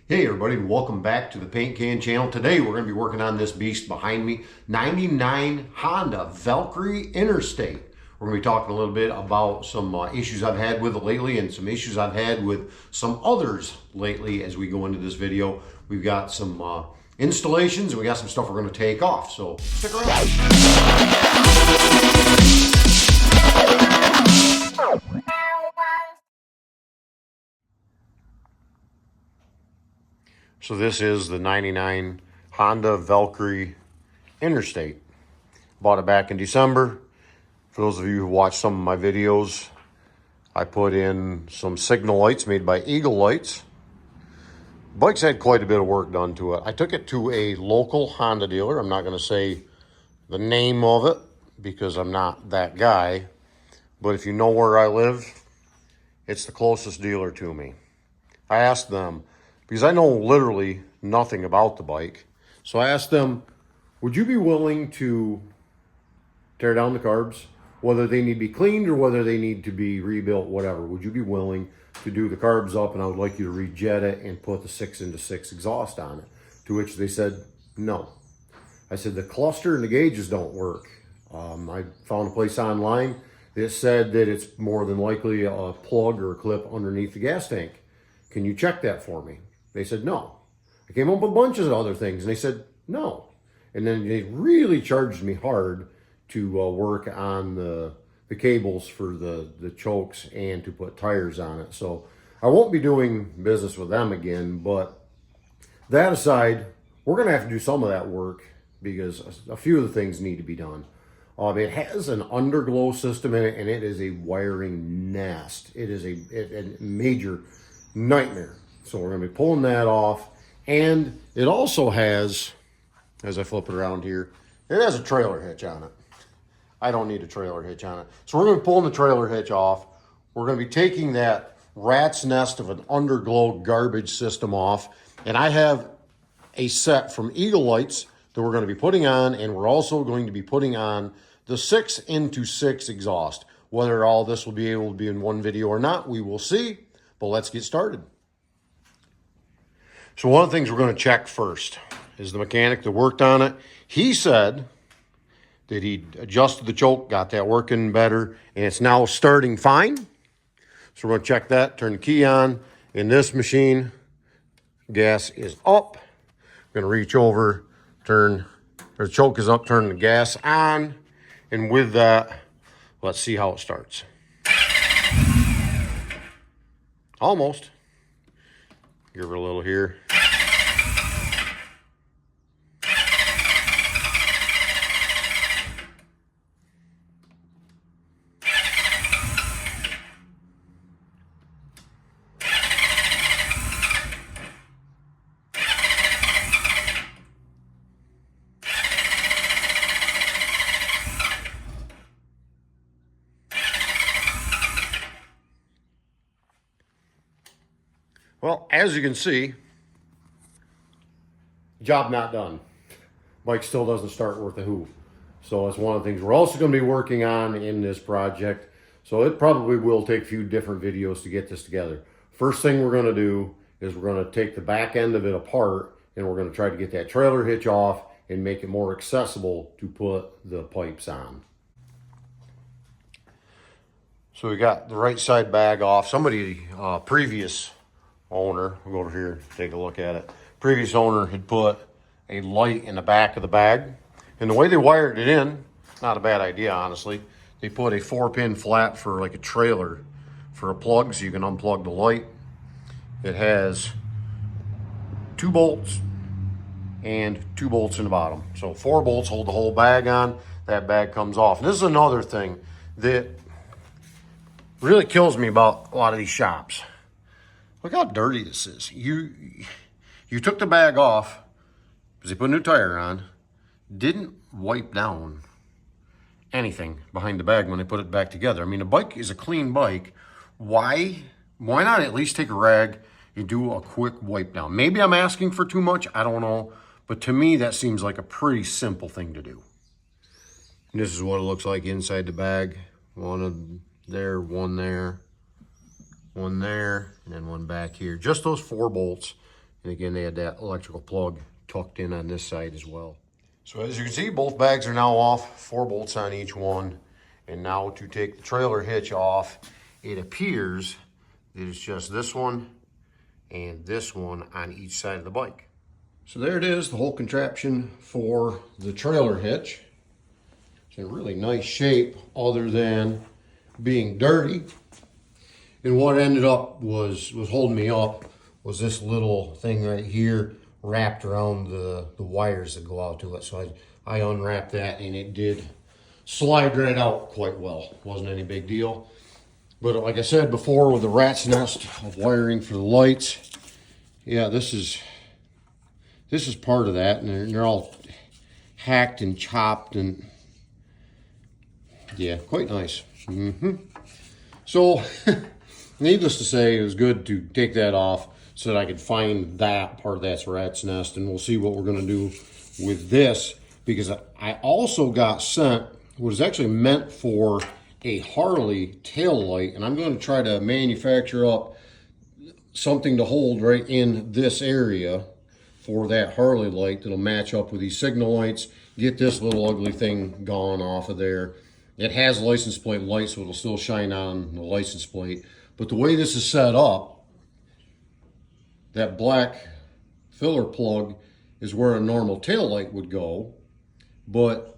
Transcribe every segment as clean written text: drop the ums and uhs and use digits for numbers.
Hey everybody, and welcome back to the Paint Can channel. Today we're going to be working on this beast behind me, 99 Honda Valkyrie Interstate. We're going to be talking a little bit about some issues I've had with it lately and some issues I've had with some others lately as we go into this video. We've got some installations and we got some stuff we're going to take off, so stick around. So this is the 99 Honda Valkyrie Interstate. Bought it back in December. For those of you who watched some of my videos, I put in some signal lights made by Eagle Lights. Bike's had quite a bit of work done to it. I took it to a local Honda dealer. I'm not going to say the name of it because I'm not that guy. But if you know where I live, it's the closest dealer to me. I asked them, because I know literally nothing about the bike. So I asked them, would you be willing to tear down the carbs, whether they need to be cleaned or whether they need to be rebuilt, whatever. Would you be willing to do the carbs up and I would like you to rejet it and put the 6x6 exhaust on it? To which they said, no. I said, the cluster and the gauges don't work. I found a place online that said that it's more than likely a plug or a clip underneath the gas tank. Can you check that for me? They said, no. I came up with bunches of other things, and they said, no. And then they really charged me hard to work on the cables for the chokes and to put tires on it. So I won't be doing business with them again, but that aside, we're going to have to do some of that work because a few of the things need to be done. It has an underglow system in it, and it is a wiring nest. It is a major nightmare. So we're going to be pulling that off. And it also has, as I flip it around here, it has a trailer hitch on it. I don't need a trailer hitch on it. So we're going to be pulling the trailer hitch off. We're going to be taking that rat's nest of an underglow garbage system off. And I have a set from Eagle Lights that we're going to be putting on. And we're also going to be putting on the 6x6 exhaust. Whether all this will be able to be in one video or not, we will see. But let's get started. So one of the things we're going to check first is the mechanic that worked on it. He said that he adjusted the choke, got that working better, and it's now starting fine. So we're going to check that, turn the key on. In this machine, gas is up. I'm going to reach over, the choke is up, turn the gas on. And with that, let's see how it starts. Almost. Give it a little here. Well, as you can see, job not done. Bike still doesn't start worth a hoot. So it's one of the things we're also going to be working on in this project. So it probably will take a few different videos to get this together. First thing we're going to do is we're going to take the back end of it apart and we're going to try to get that trailer hitch off and make it more accessible to put the pipes on. So we got the right side bag off. Somebody, previous owner, we'll go over here, take a look at it. Previous owner had put a light in the back of the bag. And the way they wired it in, not a bad idea, honestly. They put a 4-pin flat for like a trailer for a plug so you can unplug the light. It has 2 bolts and 2 bolts in the bottom. So 4 bolts hold the whole bag on. That bag comes off. And this is another thing that really kills me about a lot of these shops. Look how dirty this is. You took the bag off because they put a new tire on, didn't wipe down anything behind the bag when they put it back together. I mean, the bike is a clean bike. Why not at least take a rag and do a quick wipe down? Maybe I'm asking for too much, I don't know. But to me, that seems like a pretty simple thing to do. And this is what it looks like inside the bag. One there, one there, one there, and then one back here. Just those 4 bolts And again, they had that electrical plug tucked in on this side as well. So as you can see, both bags are now off, 4 bolts on each one. And now to take the trailer hitch off, it appears that it's just this one and this one on each side of the bike. So there it is, the whole contraption for the trailer hitch. It's in really nice shape other than being dirty. And what ended up was holding me up was this little thing right here wrapped around the wires that go out to it. So I unwrapped that and it did slide right out quite well. Wasn't any big deal. But like I said before, with the rat's nest of wiring for the lights, yeah, this is part of that, and they're all hacked and chopped, and yeah, quite nice. So, needless to say, it was good to take that off so that I could find that part of that rat's nest, and we'll see what we're going to do with this, because I also got sent what is actually meant for a Harley tail light, and I'm going to try to manufacture up something to hold right in this area for that Harley light that'll match up with these signal lights, get this little ugly thing gone off of there. It has license plate light, so it'll still shine on the license plate. But the way this is set up, that black filler plug is where a normal tail light would go, but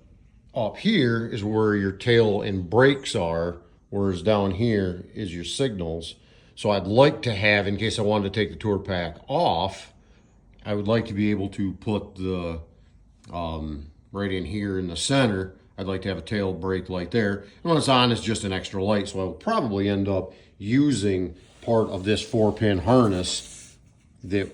up here is where your tail and brakes are, whereas down here is your signals. So I'd like to have, in case I wanted to take the tour pack off, I would like to be able to put the, right in here in the center, I'd like to have a tail brake light there. And when it's on, it's just an extra light. So I will probably end up using part of this 4-pin harness that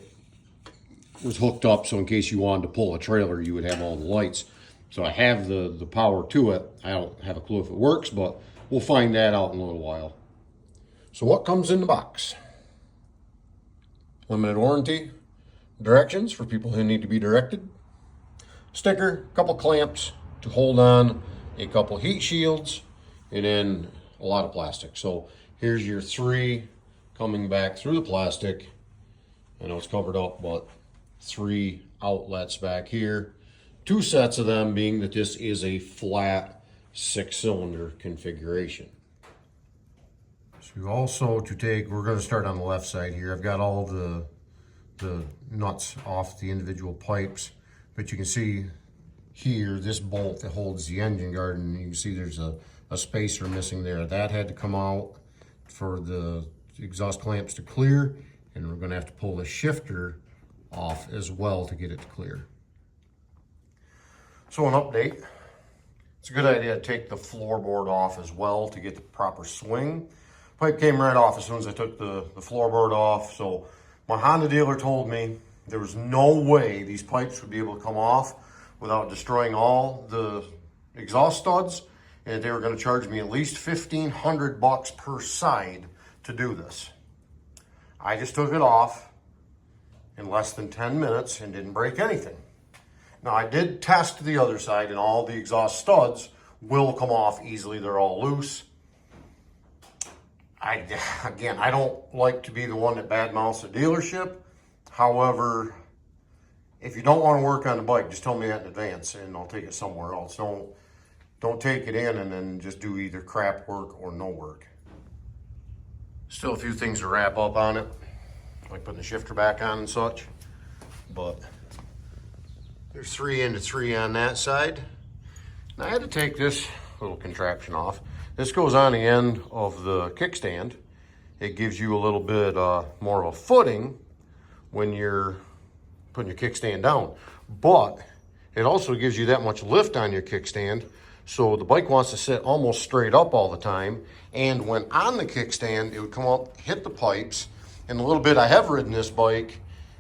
was hooked up. So in case you wanted to pull a trailer, you would have all the lights. So I have the power to it. I don't have a clue if it works, but we'll find that out in a little while. So what comes in the box? Limited warranty, directions for people who need to be directed, sticker, couple clamps to hold on, a couple heat shields, and then a lot of plastic. So here's your 3 coming back through the plastic. I know it's covered up, but 3 outlets back here. 2 sets of them, being that this is a flat 6-cylinder configuration. So also to take, we're going to start on the left side here. I've got all the nuts off the individual pipes, but you can see here this bolt that holds the engine guard, and you can see there's a spacer missing there. That had to come out for the exhaust clamps to clear, and we're going to have to pull the shifter off as well to get it to clear. So an update, it's a good idea to take the floorboard off as well to get the proper swing. Pipe came right off as soon as I took the floorboard off. So my Honda dealer told me there was no way these pipes would be able to come off without destroying all the exhaust studs, and they were going to charge me at least $1,500 per side to do this. I just took it off in less than 10 minutes and didn't break anything. Now I did test the other side, and all the exhaust studs will come off easily. They're all loose. Again, I don't like to be the one that badmouths a dealership. However, if you don't want to work on the bike, just tell me that in advance and I'll take it somewhere else. Don't take it in and then just do either crap work or no work. Still a few things to wrap up on it, like putting the shifter back on and such. But there's 3 into 3 on that side. Now I had to take this little contraption off. This goes on the end of the kickstand. It gives you a little bit more of a footing when you're putting your kickstand down. But it also gives you that much lift on your kickstand, so the bike wants to sit almost straight up all the time. And when on the kickstand, it would come up, hit the pipes. And a little bit I have ridden this bike,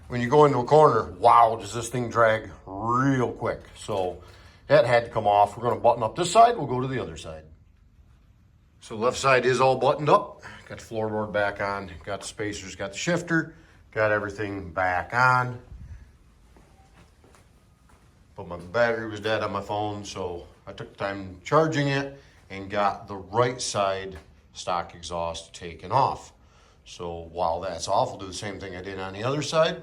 when you go into a corner, wow, does this thing drag real quick. So that had to come off. We're going to button up this side. We'll go to the other side. So the left side is all buttoned up. Got the floorboard back on, got the spacers, got the shifter, got everything back on. But my battery was dead on my phone, so I took the time charging it and got the right side stock exhaust taken off. So while that's off, I'll do the same thing I did on the other side.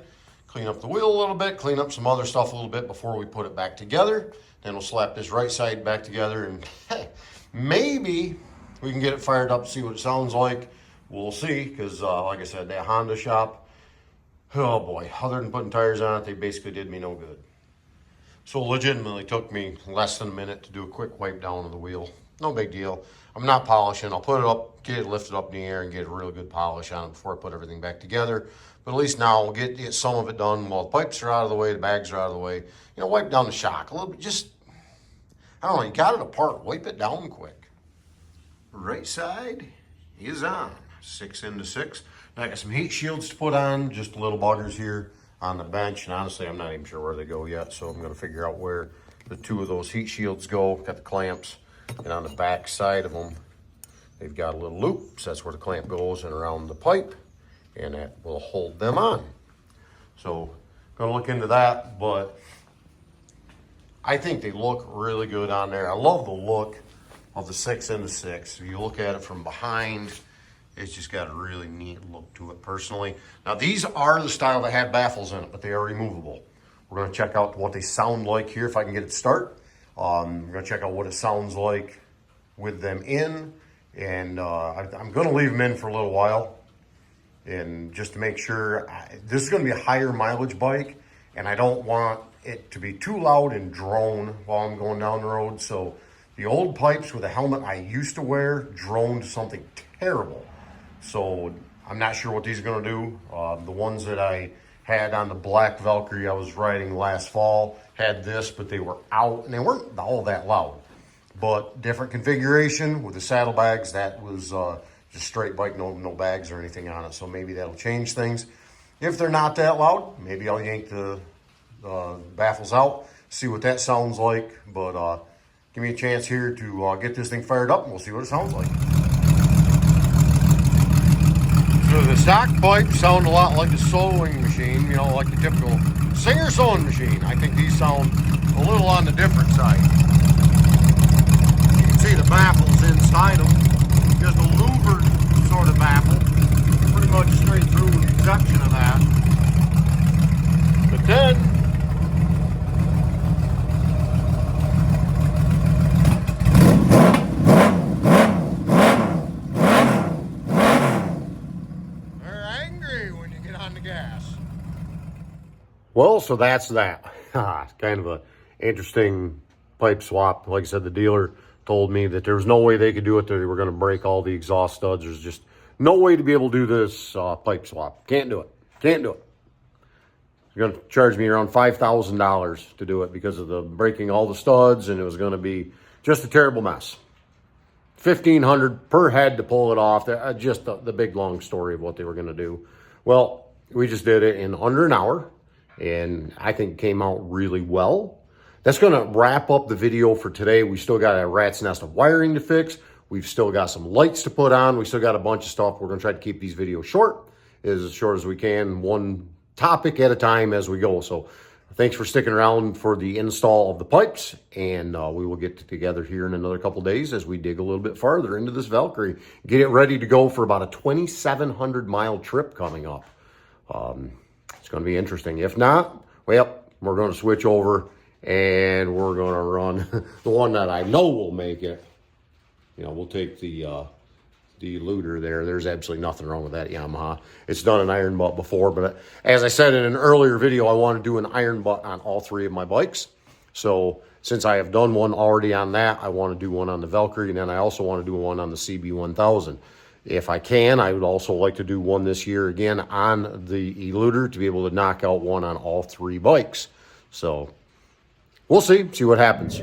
clean up the wheel a little bit, clean up some other stuff a little bit before we put it back together. Then we'll slap this right side back together, and maybe we can get it fired up, see what it sounds like. We'll see, because like I said, that Honda shop, oh boy, other than putting tires on it, they basically did me no good. So legitimately took me less than a minute to do a quick wipe down of the wheel. No big deal. I'm not polishing. I'll put it up, get it lifted up in the air and get a really good polish on it before I put everything back together. But at least now we'll get some of it done while the pipes are out of the way, the bags are out of the way. You know, wipe down the shock a little bit. Just, I don't know, you got it apart. Wipe it down quick. Right side is on. 6 into 6. Now I got some heat shields to put on, just little buggers here on the bench. And honestly, I'm not even sure where they go yet. So I'm going to figure out where the 2 of those heat shields go. Got the clamps. And on the back side of them, they've got a little loop. So that's where the clamp goes and around the pipe. And that will hold them on. So going to look into that. But I think they look really good on there. I love the look of the 6 into 6. If you look at it from behind, it's just got a really neat look to it personally. Now these are the style that had baffles in it, but they are removable. We're going to check out what they sound like here if I can get it to start. We're going to check out what it sounds like with them in. And I'm going to leave them in for a little while. And just to make sure, this is going to be a higher mileage bike. And I don't want it to be too loud and drone while I'm going down the road. So the old pipes with a helmet I used to wear droned something terrible. So I'm not sure what these are going to do. The ones that I had on the black Valkyrie I was riding last fall had this, but they were out and they weren't all that loud. But different configuration with the saddlebags. That was just straight bike, no bags or anything on it. So maybe that'll change things. If they're not that loud, maybe I'll yank the baffles out, see what that sounds like. But give me a chance here to get this thing fired up and we'll see what it sounds like. So the stock pipes sound a lot like the sewing machine, you know, like the typical Singer sewing machine. I think these sound a little on the different side. You can see the baffles inside them. Just a louvered sort of baffle. Pretty much straight through with the exception of that. But then, well, so that's that. It's kind of a interesting pipe swap. Like I said, the dealer told me that there was no way they could do it. They were going to break all the exhaust studs. There's just no way to be able to do this pipe swap. Can't do it. Can't do it. They're going to charge me around $5,000 to do it because of the breaking all the studs, and it was going to be just a terrible mess. $1,500 per head to pull it off. Just the big long story of what they were going to do. Well, we just did it in under an hour. And I think it came out really well. That's going to wrap up the video for today. We still got a rat's nest of wiring to fix. We've still got some lights to put on. We still got a bunch of stuff. We're going to try to keep these videos short as we can, one topic at a time as we go. So thanks for sticking around for the install of the pipes. And we will get together here in another couple days as we dig a little bit farther into this Valkyrie. Get it ready to go for about a 2,700 mile trip coming up. It's going to be interesting. If not, well, we're going to switch over and we're going to run the one that I know will make it. You know, we'll take the Luder there. There's absolutely nothing wrong with that Yamaha. It's done an iron butt before, but as I said in an earlier video, I want to do an iron butt on all 3 of my bikes. So since I have done one already on that, I want to do one on the Valkyrie, and then I also want to do one on the CB1000. If I can, I would also like to do one this year again on the Eluder to be able to knock out one on all 3 bikes. So we'll see what happens.